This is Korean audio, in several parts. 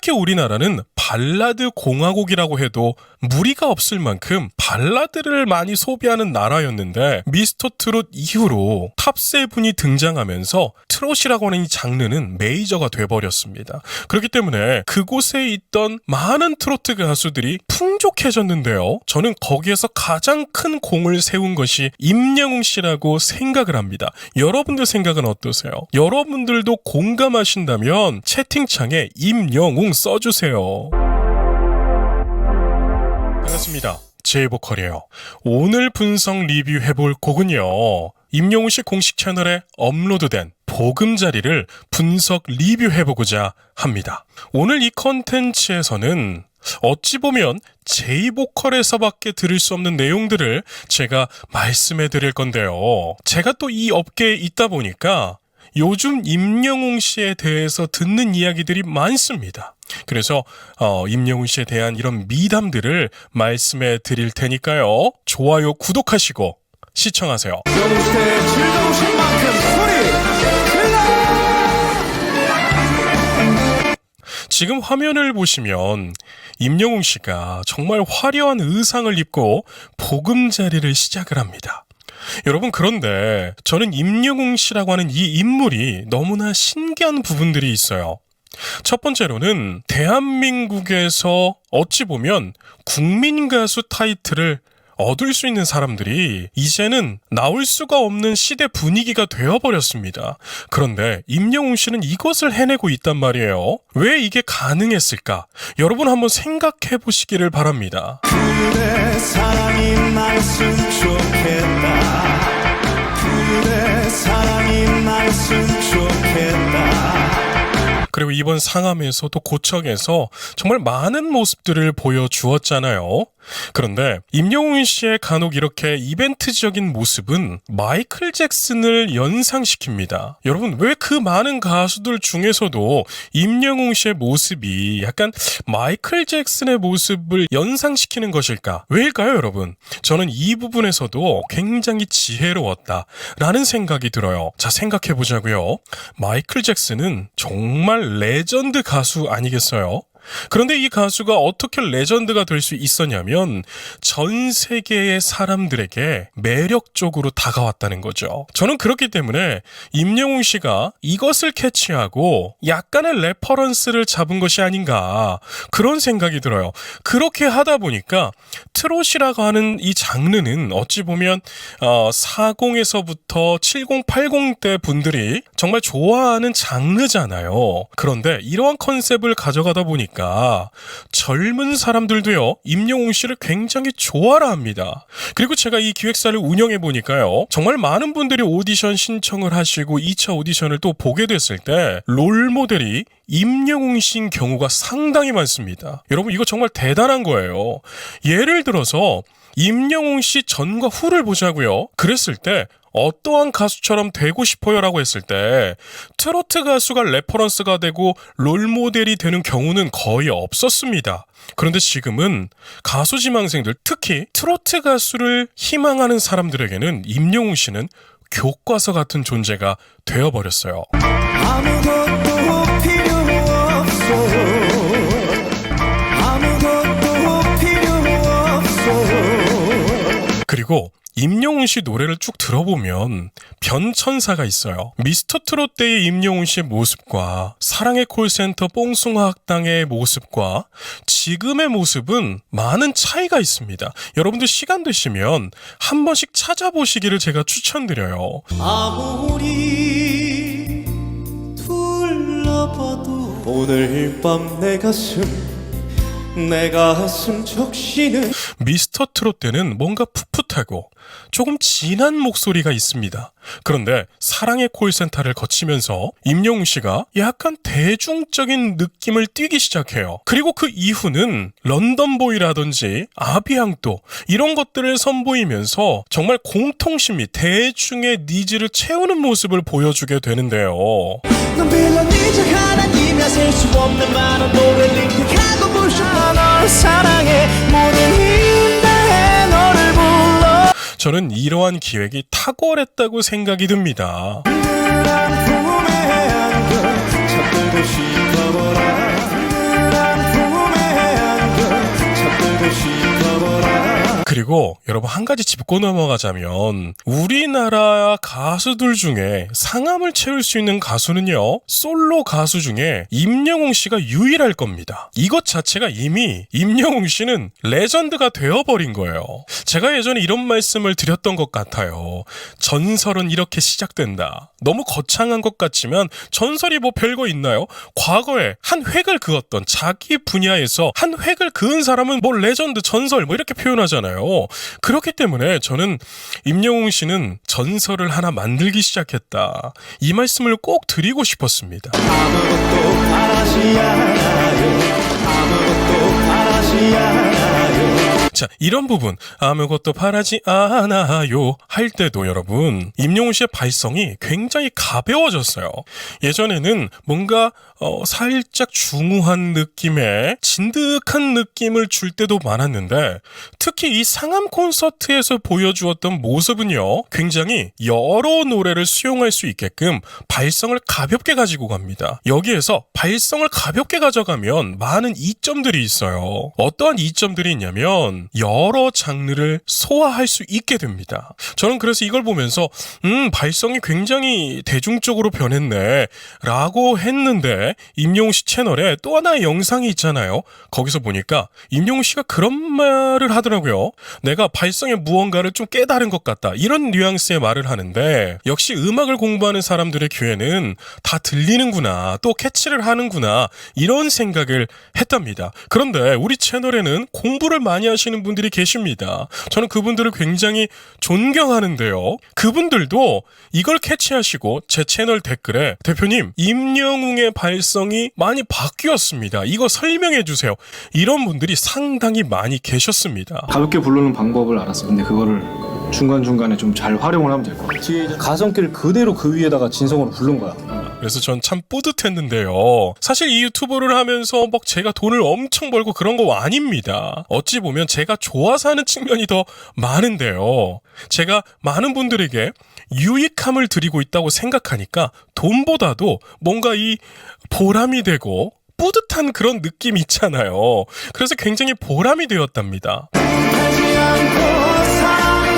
특히 우리나라는 발라드 공화국이라고 해도 무리가 없을 만큼 발라드를 많이 소비하는 나라였는데 미스터 트롯 이후로 탑세븐이 등장하면서 트롯이라고 하는 이 장르는 메이저가 돼버렸습니다. 그렇기 때문에 그곳에 있던 많은 트로트 가수들이 풍족해졌는데요. 저는 거기에서 가장 큰 공을 세운 것이 임영웅 씨라고 생각을 합니다. 여러분들 생각은 어떠세요? 여러분들도 공감하신다면 채팅창에 임영웅 써주세요. 반갑습니다. 제이보컬이에요. 오늘 분석 리뷰해볼 곡은요, 임영웅 씨 공식 채널에 업로드된 보금자리를 분석 리뷰해보고자 합니다. 오늘 이 컨텐츠에서는 어찌 보면 제이보컬에서밖에 들을 수 없는 내용들을 제가 말씀해 드릴 건데요. 제가 또 이 업계에 있다 보니까 요즘 임영웅 씨에 대해서 듣는 이야기들이 많습니다. 그래서 임영웅 씨에 대한 이런 미담들을 말씀해 드릴 테니까요. 좋아요, 구독하시고 시청하세요. 즐거우신 만큼 소리 질러! 지금 화면을 보시면 임영웅 씨가 정말 화려한 의상을 입고 보금자리를 시작을 합니다. 여러분, 그런데 저는 임영웅 씨라고 하는 이 인물이 너무나 신기한 부분들이 있어요. 첫 번째로는 대한민국에서 어찌 보면 국민 가수 타이틀을 얻을 수 있는 사람들이 이제는 나올 수가 없는 시대 분위기가 되어버렸습니다. 그런데 임영웅 씨는 이것을 해내고 있단 말이에요. 왜 이게 가능했을까? 여러분 한번 생각해 보시기를 바랍니다. 그대 사랑이 나였으면 좋겠다. 그대 사랑이 나였으면 좋겠다. 그리고 이번 상암에서도 고척에서 정말 많은 모습들을 보여주었잖아요. 그런데 임영웅 씨의 간혹 이렇게 이벤트적인 모습은 마이클 잭슨을 연상시킵니다. 여러분, 왜 그 많은 가수들 중에서도 임영웅 씨의 모습이 약간 마이클 잭슨의 모습을 연상시키는 것일까? 왜일까요, 여러분? 저는 이 부분에서도 굉장히 지혜로웠다라는 생각이 들어요. 자, 생각해 보자고요. 마이클 잭슨은 정말 레전드 가수 아니겠어요? 그런데 이 가수가 어떻게 레전드가 될 수 있었냐면 전 세계의 사람들에게 매력적으로 다가왔다는 거죠. 저는 그렇기 때문에 임영웅 씨가 이것을 캐치하고 약간의 레퍼런스를 잡은 것이 아닌가, 그런 생각이 들어요. 그렇게 하다 보니까 트롯이라고 하는 이 장르는 어찌 보면 40에서부터 70, 80대 분들이 정말 좋아하는 장르잖아요. 그런데 이러한 컨셉을 가져가다 보니까 젊은 사람들도요, 임영웅 씨를 굉장히 좋아라 합니다. 그리고 제가 이 기획사를 운영해 보니까요, 정말 많은 분들이 오디션 신청을 하시고 2차 오디션을 또 보게 됐을 때 롤모델이 임영웅 씨인 경우가 상당히 많습니다. 여러분, 이거 정말 대단한 거예요. 예를 들어서 임영웅 씨 전과 후를 보자고요. 그랬을 때 어떠한 가수처럼 되고 싶어요 라고 했을 때 트로트 가수가 레퍼런스가 되고 롤모델이 되는 경우는 거의 없었습니다. 그런데 지금은 가수 지망생들, 특히 트로트 가수를 희망하는 사람들에게는 임영웅 씨는 교과서 같은 존재가 되어버렸어요. 아무것도 필요 없어. 아무것도 필요 없어. 그리고 임영웅 씨 노래를 쭉 들어보면 변천사가 있어요. 미스터 트롯 때의 임영웅 씨의 모습과 사랑의 콜센터 뽕숭아 학당의 모습과 지금의 모습은 많은 차이가 있습니다. 여러분들 시간 되시면 한 번씩 찾아보시기를 제가 추천드려요. 아무리 둘러봐도 오늘 밤 내 가슴 적시는 미스터 트롯 때는 뭔가 풋풋하고 조금 진한 목소리가 있습니다. 그런데 사랑의 콜센터를 거치면서 임영웅 씨가 약간 대중적인 느낌을 띠기 시작해요. 그리고 그 이후는 런던보이라든지 아비앙또 이런 것들을 선보이면서 정말 공통심 및 대중의 니즈를 채우는 모습을 보여주게 되는데요. 넌 빌런이자 하나님이야 셀 수 없는 많은 노래를 픽하고 부셔 널 사랑해 모든 힘 다해 너를 불러. 저는 이러한 기획이 탁월했다고 생각이 듭니다. 품에 안겨 잠들고 싶어보라. 그리고 여러분 한 가지 짚고 넘어가자면 우리나라 가수들 중에 상암을 채울 수 있는 가수는요, 솔로 가수 중에 임영웅 씨가 유일할 겁니다. 이것 자체가 이미 임영웅 씨는 레전드가 되어버린 거예요. 제가 예전에 이런 말씀을 드렸던 것 같아요. 전설은 이렇게 시작된다. 너무 거창한 것 같지만 전설이 뭐 별거 있나요? 과거에 한 획을 그었던 자기 분야에서 한 획을 그은 사람은 뭐 레전드, 전설 뭐 이렇게 표현하잖아요. 그렇기 때문에 저는 임영웅 씨는 전설을 하나 만들기 시작했다. 이 말씀을 꼭 드리고 싶었습니다. 아무것도 바라지 않아요. 아무것도 바라지 않아요. 자, 이런 부분 아무것도 바라지 않아요 할 때도 여러분 임영웅 씨의 발성이 굉장히 가벼워졌어요. 예전에는 뭔가 살짝 중후한 느낌의 진득한 느낌을 줄 때도 많았는데 특히 이 상암 콘서트에서 보여주었던 모습은요, 굉장히 여러 노래를 수용할 수 있게끔 발성을 가볍게 가지고 갑니다. 여기에서 발성을 가볍게 가져가면 많은 이점들이 있어요. 어떠한 이점들이 있냐면 여러 장르를 소화할 수 있게 됩니다. 저는 그래서 이걸 보면서 발성이 굉장히 대중적으로 변했네 라고 했는데 임영웅 씨 채널에 또 하나의 영상이 있잖아요. 거기서 보니까 임영웅 씨가 그런 말을 하더라고요. 내가 발성에 무언가를 좀 깨달은 것 같다. 이런 뉘앙스의 말을 하는데 역시 음악을 공부하는 사람들의 귀에는 다 들리는구나. 또 캐치를 하는구나. 이런 생각을 했답니다. 그런데 우리 채널에는 공부를 많이 하시는 분들이 계십니다. 저는 그분들을 굉장히 존경하는데요. 그분들도 이걸 캐치하시고 제 채널 댓글에 대표님, 임영웅의 발성이 많이 바뀌었습니다. 이거 설명해 주세요. 이런 분들이 상당히 많이 계셨습니다. 가볍게 부르는 방법을 알았어. 근데 그거를 중간중간에 좀 잘 활용을 하면 될 것 같아. 뒤에 이제 가성기를 그대로 그 위에다가 진성으로 부른 거야. 그래서 전 참 뿌듯했는데요. 사실 이 유튜버를 하면서 막 제가 돈을 엄청 벌고 그런 거 아닙니다. 어찌 보면 제가 좋아서 하는 측면이 더 많은데요. 제가 많은 분들에게 유익함을 드리고 있다고 생각하니까 돈보다도 뭔가 이 보람이 되고 뿌듯한 그런 느낌이 있잖아요. 그래서 굉장히 보람이 되었답니다. 하지 않고 사랑해요.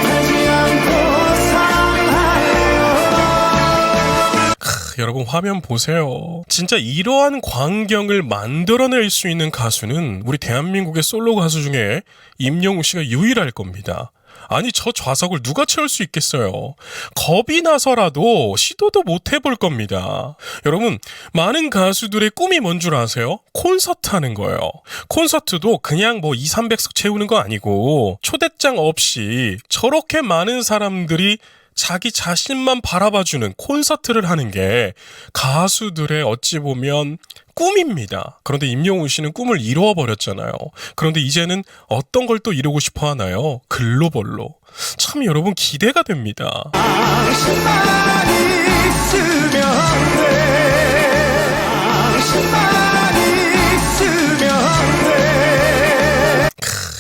하지 않고 사랑해요. 여러분 화면 보세요. 진짜 이러한 광경을 만들어낼 수 있는 가수는 우리 대한민국의 솔로 가수 중에 임영웅 씨가 유일할 겁니다. 아니 저 좌석을 누가 채울 수 있겠어요. 겁이 나서라도 시도도 못 해볼 겁니다. 여러분 많은 가수들의 꿈이 뭔 줄 아세요? 콘서트 하는 거예요. 콘서트도 그냥 뭐 200~300석 채우는 거 아니고 초대장 없이 저렇게 많은 사람들이 자기 자신만 바라봐주는 콘서트를 하는 게 가수들의 어찌 보면 꿈입니다. 그런데 임영웅 씨는 꿈을 이루어버렸잖아요. 그런데 이제는 어떤 걸 또 이루고 싶어 하나요? 글로벌로. 참 여러분 기대가 됩니다. 당신만 있으면 돼. 당신만 있으면 돼.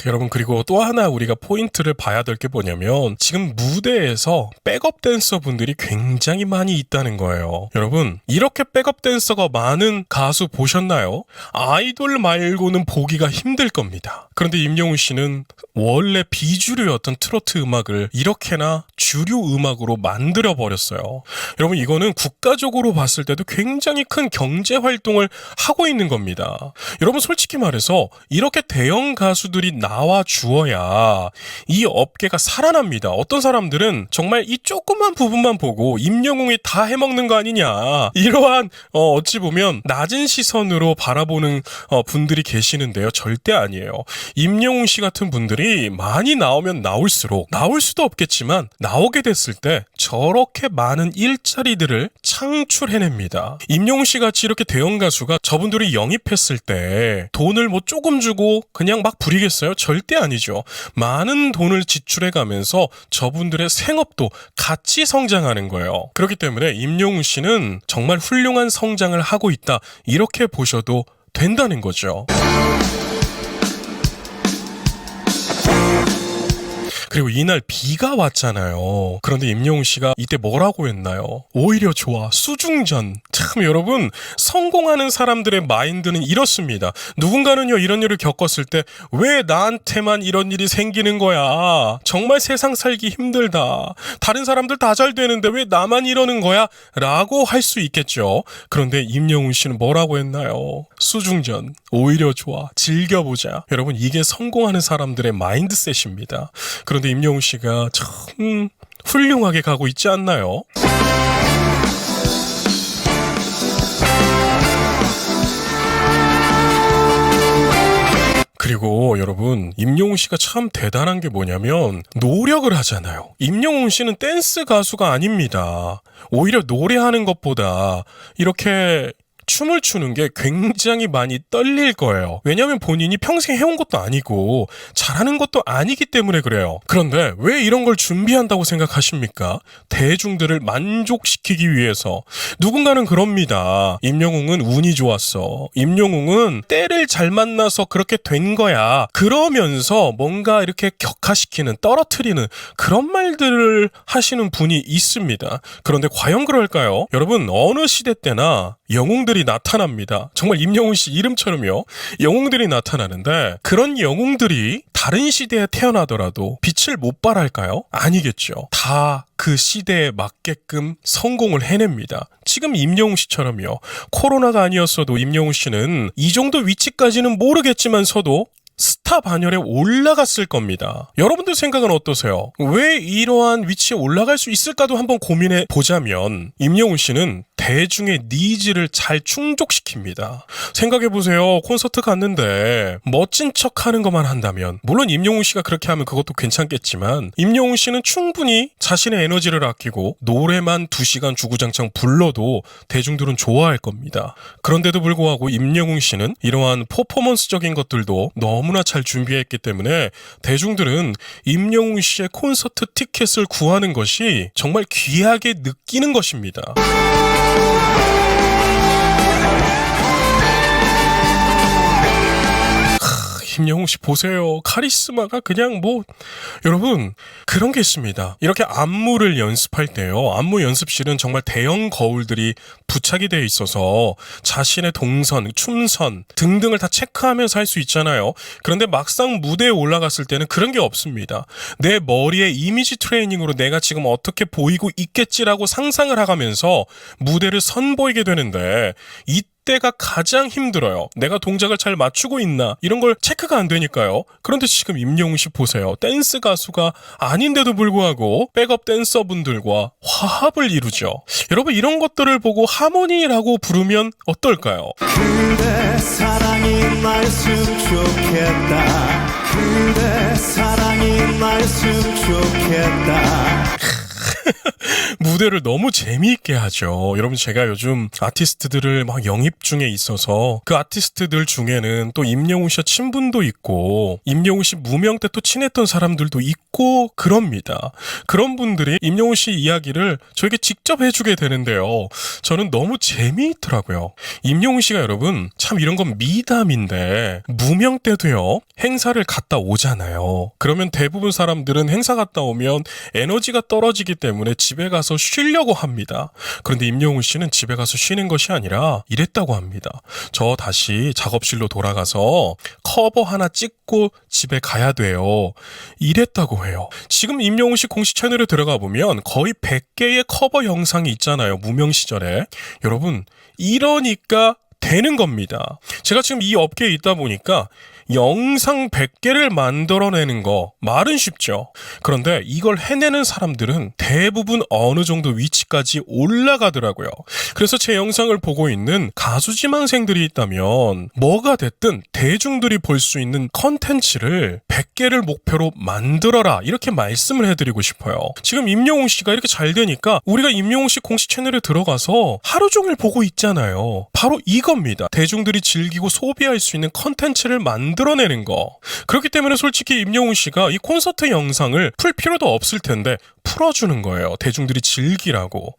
여러분 그리고 또 하나 우리가 포인트를 봐야 될 게 뭐냐면 지금 무대에서 백업 댄서 분들이 굉장히 많이 있다는 거예요. 여러분 이렇게 백업 댄서가 많은 가수 보셨나요? 아이돌 말고는 보기가 힘들 겁니다. 그런데 임영웅 씨는 원래 비주류였던 트로트 음악을 이렇게나 주류 음악으로 만들어 버렸어요. 여러분 이거는 국가적으로 봤을 때도 굉장히 큰 경제 활동을 하고 있는 겁니다. 여러분 솔직히 말해서 이렇게 대형 가수들이 나와 주어야 이 업계가 살아납니다. 어떤 사람들은 정말 이 조그만 부분만 보고 임영웅이 다 해먹는 거 아니냐 이러한 어찌 보면 낮은 시선으로 바라보는 분들이 계시는데요. 절대 아니에요. 임영웅 씨 같은 분들이 많이 나오면 나올수록 나올 수도 없겠지만 나오게 됐을 때 저렇게 많은 일자리들을 창출해냅니다. 임영웅 씨 같이 이렇게 대형 가수가 저분들이 영입했을 때 돈을 뭐 조금 주고 그냥 막 부리겠어요? 절대 아니죠. 많은 돈을 지출해가면서 저분들의 생업도 같이 성장하는 거예요. 그렇기 때문에 임영웅 씨는 정말 훌륭한 성장을 하고 있다. 이렇게 보셔도 된다는 거죠. 그리고 이날 비가 왔잖아요. 그런데 임영웅 씨가 이때 뭐라고 했나요? 오히려 좋아. 수중전. 참 여러분, 성공하는 사람들의 마인드는 이렇습니다. 누군가는요, 이런 일을 겪었을 때 왜 나한테만 이런 일이 생기는 거야? 정말 세상 살기 힘들다. 다른 사람들 다 잘 되는데 왜 나만 이러는 거야? 라고 할 수 있겠죠. 그런데 임영웅 씨는 뭐라고 했나요? 수중전. 오히려 좋아. 즐겨보자. 여러분, 이게 성공하는 사람들의 마인드셋입니다. 그런데 임영웅 씨가 참 훌륭하게 가고 있지 않나요? 그리고 여러분, 임영웅 씨가 참 대단한 게 뭐냐면 노력을 하잖아요. 임영웅 씨는 댄스 가수가 아닙니다. 오히려 노래하는 것보다 이렇게 춤을 추는 게 굉장히 많이 떨릴 거예요. 왜냐하면 본인이 평생 해온 것도 아니고 잘하는 것도 아니기 때문에 그래요. 그런데 왜 이런 걸 준비한다고 생각하십니까? 대중들을 만족시키기 위해서. 누군가는 그럽니다. 임영웅은 운이 좋았어. 임영웅은 때를 잘 만나서 그렇게 된 거야. 그러면서 뭔가 이렇게 격하시키는, 떨어뜨리는 그런 말들을 하시는 분이 있습니다. 그런데 과연 그럴까요? 여러분, 어느 시대 때나 영웅들이 나타납니다. 정말 임영웅 씨 이름처럼요. 영웅들이 나타나는데 그런 영웅들이 다른 시대에 태어나더라도 빛을 못 발할까요? 아니겠죠. 다 그 시대에 맞게끔 성공을 해냅니다. 지금 임영웅 씨처럼요. 코로나가 아니었어도 임영웅 씨는 이 정도 위치까지는 모르겠지만서도 스타 반열에 올라갔을 겁니다. 여러분들 생각은 어떠세요? 왜 이러한 위치에 올라갈 수 있을까도 한번 고민해 보자면 임영웅 씨는 대중의 니즈를 잘 충족시킵니다. 생각해보세요. 콘서트 갔는데 멋진 척하는 것만 한다면, 물론 임영웅 씨가 그렇게 하면 그것도 괜찮겠지만 임영웅 씨는 충분히 자신의 에너지를 아끼고 노래만 2시간 주구장창 불러도 대중들은 좋아할 겁니다. 그런데도 불구하고 임영웅 씨는 이러한 퍼포먼스적인 것들도 너무나 잘 준비했기 때문에 대중들은 임영웅 씨의 콘서트 티켓을 구하는 것이 정말 귀하게 느끼는 것입니다. 임영웅 씨 보세요. 카리스마가 그냥 여러분, 그런 게 있습니다. 이렇게 안무를 연습할 때요. 안무 연습실은 정말 대형 거울들이 부착이 되어 있어서 자신의 동선, 춤선 등등을 다 체크하면서 할 수 있잖아요. 그런데 막상 무대에 올라갔을 때는 그런 게 없습니다. 내 머리에 이미지 트레이닝으로 내가 지금 어떻게 보이고 있겠지라고 상상을 하면서 무대를 선보이게 되는데 때가 가장 힘들어요. 내가 동작을 잘 맞추고 있나 이런 걸 체크가 안 되니까요. 그런데 지금 임영웅 씨 보세요. 댄스 가수가 아닌데도 불구하고 백업 댄서분들과 화합을 이루죠. 여러분, 이런 것들을 보고 하모니라고 부르면 어떨까요? 그대 사랑이 말씀 좋겠다. 그대 사랑이 말씀 좋겠다. 무대를 너무 재미있게 하죠. 여러분, 제가 요즘 아티스트들을 막 영입 중에 있어서 그 아티스트들 중에는 또 임영웅 씨와 친분도 있고 임영웅 씨 무명 때 또 친했던 사람들도 있고 그럽니다. 그런 분들이 임영웅 씨 이야기를 저에게 직접 해주게 되는데요. 저는 너무 재미있더라고요. 임영웅 씨가 여러분 참 이런 건 미담인데 무명 때도요. 행사를 갔다 오잖아요. 그러면 대부분 사람들은 행사 갔다 오면 에너지가 떨어지기 때문에 집에 가서 쉬려고 합니다. 그런데 임영웅 씨는 집에 가서 쉬는 것이 아니라 이랬다고 합니다. 저 다시 작업실로 돌아가서 커버 하나 찍고 집에 가야 돼요. 이랬다고 해요. 지금 임영웅 씨 공식 채널에 들어가 보면 거의 100개의 커버 영상이 있잖아요. 무명 시절에. 여러분, 이러니까 되는 겁니다. 제가 지금 이 업계에 있다 보니까 영상 100개를 만들어내는 거 말은 쉽죠. 그런데 이걸 해내는 사람들은 대부분 어느 정도 위치까지 올라가더라고요. 그래서 제 영상을 보고 있는 가수 지망생들이 있다면 뭐가 됐든 대중들이 볼 수 있는 컨텐츠를 100개를 목표로 만들어라, 이렇게 말씀을 해드리고 싶어요. 지금 임영웅 씨가 이렇게 잘 되니까 우리가 임영웅 씨 공식 채널에 들어가서 하루 종일 보고 있잖아요. 바로 이겁니다. 대중들이 즐기고 소비할 수 있는 컨텐츠를 만들어내는 만들어내는 거. 그렇기 때문에 솔직히 임영웅 씨가 이 콘서트 영상을 풀 필요도 없을 텐데 풀어주는 거예요. 대중들이 즐기라고.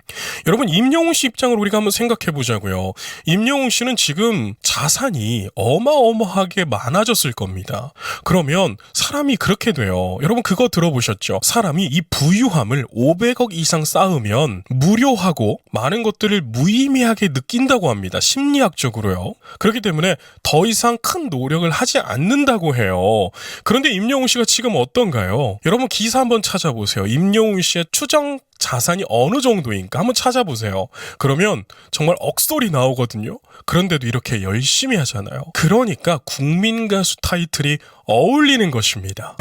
여러분, 임영웅 씨 입장을 우리가 한번 생각해 보자고요. 임영웅 씨는 지금 자산이 어마어마하게 많아졌을 겁니다. 그러면 사람이 그렇게 돼요. 여러분, 그거 들어보셨죠? 사람이 이 부유함을 500억 이상 쌓으면 무료하고 많은 것들을 무의미하게 느낀다고 합니다. 심리학적으로요. 그렇기 때문에 더 이상 큰 노력을 하지 않는다고 해요. 그런데 임영웅 씨가 지금 어떤가요? 여러분, 기사 한번 찾아보세요. 임영웅 씨의 추정 자산이 어느 정도인가 한번 찾아보세요. 그러면 정말 억소리 나오거든요. 그런데도 이렇게 열심히 하잖아요. 그러니까 국민 가수 타이틀이 어울리는 것입니다.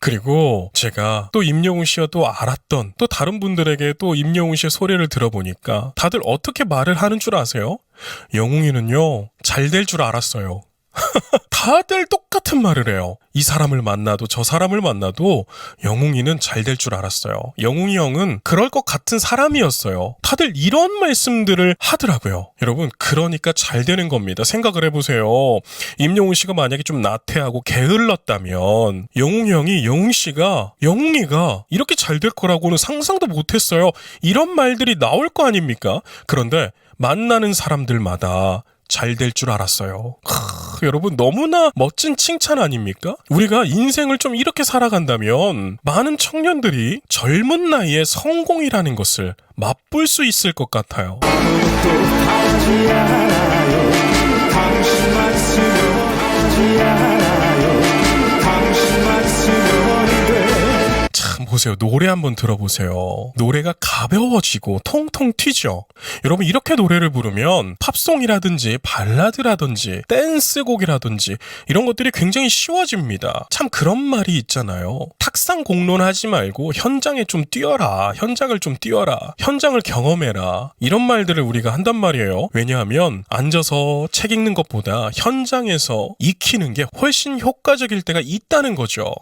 그리고 제가 또 임영웅 씨와 또 알았던 또 다른 분들에게 또 임영웅 씨의 소리를 들어보니까 다들 어떻게 말을 하는 줄 아세요? 영웅이는요, 잘 될 줄 알았어요. 다들 똑같은 말을 해요. 이 사람을 만나도 저 사람을 만나도 영웅이는 잘 될 줄 알았어요. 영웅이 형은 그럴 것 같은 사람이었어요. 다들 이런 말씀들을 하더라고요. 여러분, 그러니까 잘 되는 겁니다. 생각을 해보세요. 임영웅 씨가 만약에 좀 나태하고 게을렀다면 영웅이 형이 영웅이가 이렇게 잘 될 거라고는 상상도 못했어요. 이런 말들이 나올 거 아닙니까? 그런데 만나는 사람들마다 잘 될 줄 알았어요. 여러분, 너무나 멋진 칭찬 아닙니까? 우리가 인생을 좀 이렇게 살아간다면 많은 청년들이 젊은 나이에 성공이라는 것을 맛볼 수 있을 것 같아요. 참, 보세요. 노래 한번 들어보세요. 노래가 가벼워지고 통통 튀죠. 여러분, 이렇게 노래를 부르면 팝송이라든지 발라드라든지 댄스곡이라든지 이런 것들이 굉장히 쉬워집니다. 참, 그런 말이 있잖아요. 탁상 공론하지 말고 현장에 좀 뛰어라. 현장을 좀 뛰어라. 현장을 경험해라. 이런 말들을 우리가 한단 말이에요. 왜냐하면 앉아서 책 읽는 것보다 현장에서 익히는 게 훨씬 효과적일 때가 있다는 거죠.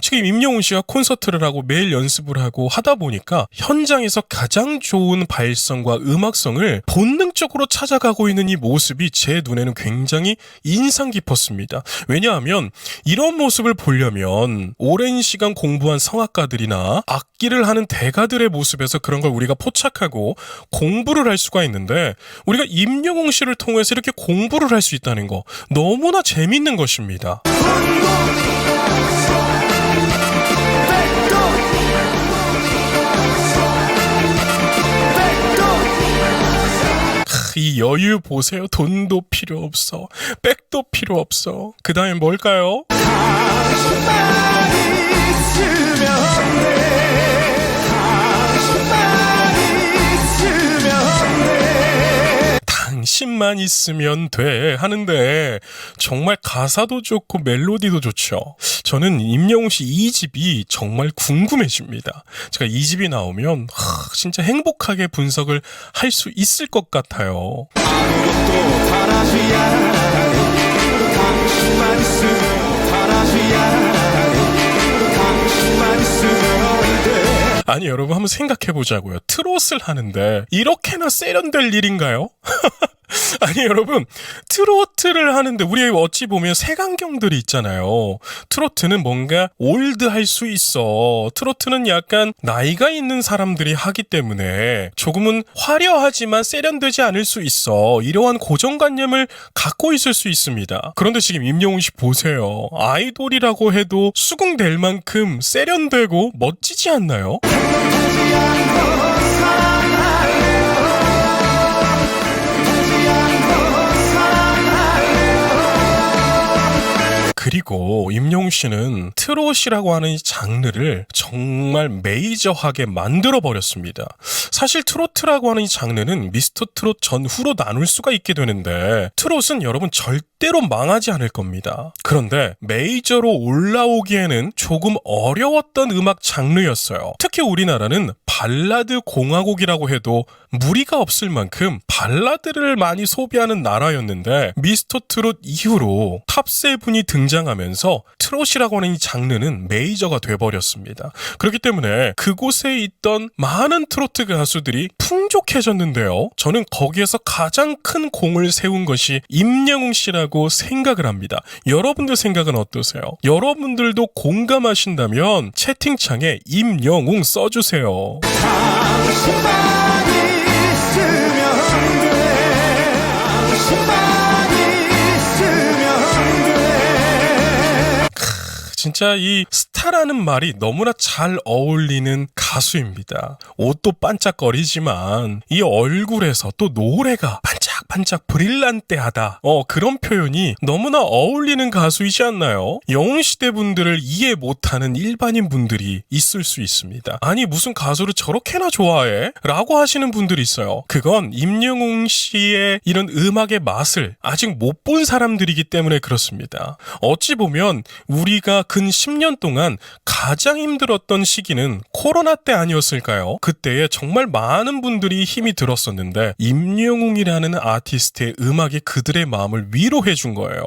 지금 임영웅 씨가 콘서트를 하고 매일 연습을 하고 하다 보니까 현장에서 가장 좋은 발성과 음악성을 본능적으로 찾아가고 있는 이 모습이 제 눈에는 굉장히 인상 깊었습니다. 왜냐하면 이런 모습을 보려면 오랜 시간 공부한 성악가들이나 악기를 하는 대가들의 모습에서 그런 걸 우리가 포착하고 공부를 할 수가 있는데, 우리가 임영웅 씨를 통해서 이렇게 공부를 할 수 있다는 거 너무나 재밌는 것입니다. 이 여유 보세요. 돈도 필요 없어. 백도 필요 없어. 그 다음에 뭘까요? 당신만 있으면 돼 하는데 정말 가사도 좋고 멜로디도 좋죠. 저는 임영웅 씨 2집이 정말 궁금해집니다. 제가 2집이 나오면 진짜 행복하게 분석을 할 수 있을 것 같아요. 아무것도 바라지 않아요. 당신만 있으면 바라지 않아요. 당신만 있으면 돼. 아니, 여러분, 한번 생각해 보자고요. 트롯을 하는데 이렇게나 세련될 일인가요? 아니, 여러분, 트로트를 하는데 우리 어찌 보면 색안경들이 있잖아요. 트로트는 뭔가 올드할 수 있어. 트로트는 약간 나이가 있는 사람들이 하기 때문에 조금은 화려하지만 세련되지 않을 수 있어. 이러한 고정관념을 갖고 있을 수 있습니다. 그런데 지금 임영웅 씨 보세요. 아이돌이라고 해도 수긍될 만큼 세련되고 멋지지 않나요? 그리고 임영웅 씨는 트롯이라고 하는 이 장르를 정말 메이저하게 만들어버렸습니다. 사실 트로트라고 하는 이 장르는 미스터 트롯 전후로 나눌 수가 있게 되는데, 트롯은 여러분 절대로 망하지 않을 겁니다. 그런데 메이저로 올라오기에는 조금 어려웠던 음악 장르였어요. 특히 우리나라는 발라드 공화국이라고 해도 무리가 없을 만큼 발라드를 많이 소비하는 나라였는데 미스터 트롯 이후로 탑7이 등장하면서 트롯이라고 하는 이 장르는 메이저가 돼버렸습니다. 그렇기 때문에 그곳에 있던 많은 트로트 가수들이 풍족해졌는데요. 저는 거기에서 가장 큰 공을 세운 것이 임영웅 씨라고 생각을 합니다. 여러분들 생각은 어떠세요? 여러분들도 공감하신다면 채팅창에 임영웅 써주세요. 당신만 있으면 돼. 당신만 있으면 돼. 진짜 이 스타라는 말이 너무나 잘 어울리는 가수입니다. 옷도 반짝거리지만 이 얼굴에서 또 노래가 반짝반짝 브릴란테하다. 그런 표현이 너무나 어울리는 가수이지 않나요? 영웅시대 분들을 이해 못하는 일반인 분들이 있을 수 있습니다. 아니 무슨 가수를 저렇게나 좋아해? 라고 하시는 분들이 있어요. 그건 임영웅 씨의 이런 음악의 맛을 아직 못 본 사람들이기 때문에 그렇습니다. 어찌 보면 우리가 근 10년 동안 가장 힘들었던 시기는 코로나 때 아니었을까요? 그때에 정말 많은 분들이 힘이 들었었는데 임영웅이라는 아티스트의 음악이 그들의 마음을 위로해 준 거예요.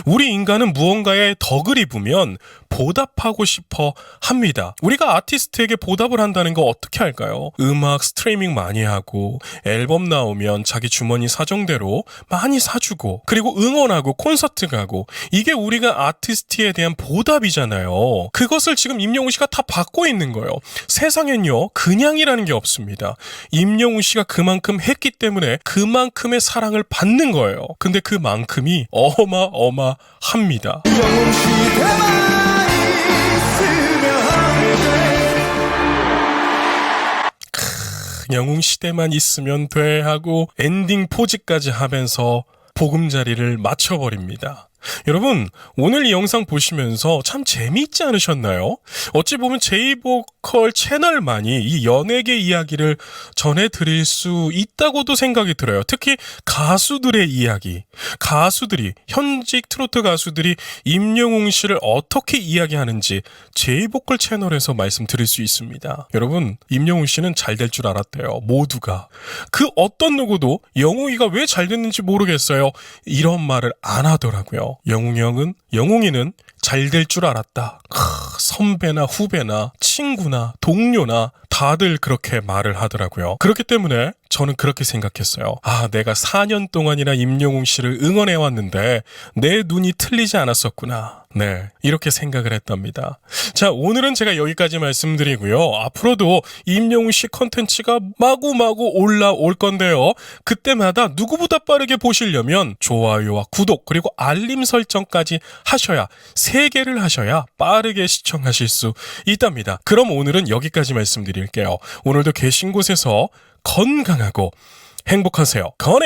우리 인간은 무언가에 덕을 입으면 보답하고 싶어 합니다. 우리가 아티스트에게 보답을 한다는 거 어떻게 할까요? 음악 스트리밍 많이 하고 앨범 나오면 자기 주머니 사정대로 많이 사주고 그리고 응원하고 콘서트 가고 이게 우리가 아티스트에 대한 보답이잖아요. 그것을 지금 임영웅 씨가 다 받고 있는 거예요. 세상엔요 그냥이라는 게 없습니다. 임영웅 씨가 그만큼 했기 때문에 그만큼의 사랑을 받는 거예요. 근데 그만큼이 어마어마합니다. 영웅시대만 있으면 돼. 영웅 시대만 있으면 돼 하고 엔딩 포즈까지 하면서 보금자리를 맞춰버립니다. 여러분 오늘 이 영상 보시면서 참 재미있지 않으셨나요? 어찌 보면 제이보컬 채널만이 이 연예계 이야기를 전해드릴 수 있다고도 생각이 들어요. 특히 가수들의 이야기, 가수들이 현직 트로트 가수들이 임영웅 씨를 어떻게 이야기하는지 제이보컬 채널에서 말씀드릴 수 있습니다. 여러분 임영웅 씨는 잘 될 줄 알았대요. 모두가. 그 어떤 누구도 영웅이가 왜 잘 됐는지 모르겠어요. 이런 말을 안 하더라고요. 영웅이는 잘 될 줄 알았다. 선배나 후배나 친구나 동료나 다들 그렇게 말을 하더라고요. 그렇기 때문에 저는 그렇게 생각했어요. 내가 4년 동안이나 임영웅 씨를 응원해왔는데 내 눈이 틀리지 않았었구나. 네, 이렇게 생각을 했답니다. 자, 오늘은 제가 여기까지 말씀드리고요. 앞으로도 임영웅 씨 컨텐츠가 마구마구 올라올 건데요. 그때마다 누구보다 빠르게 보시려면 좋아요와 구독 그리고 알림 설정까지 하셔야 3개를 하셔야 빠르게 시청하실 수 있답니다. 그럼 오늘은 여기까지 말씀드릴게요. 오늘도 계신 곳에서 건강하고 행복하세요. 건행!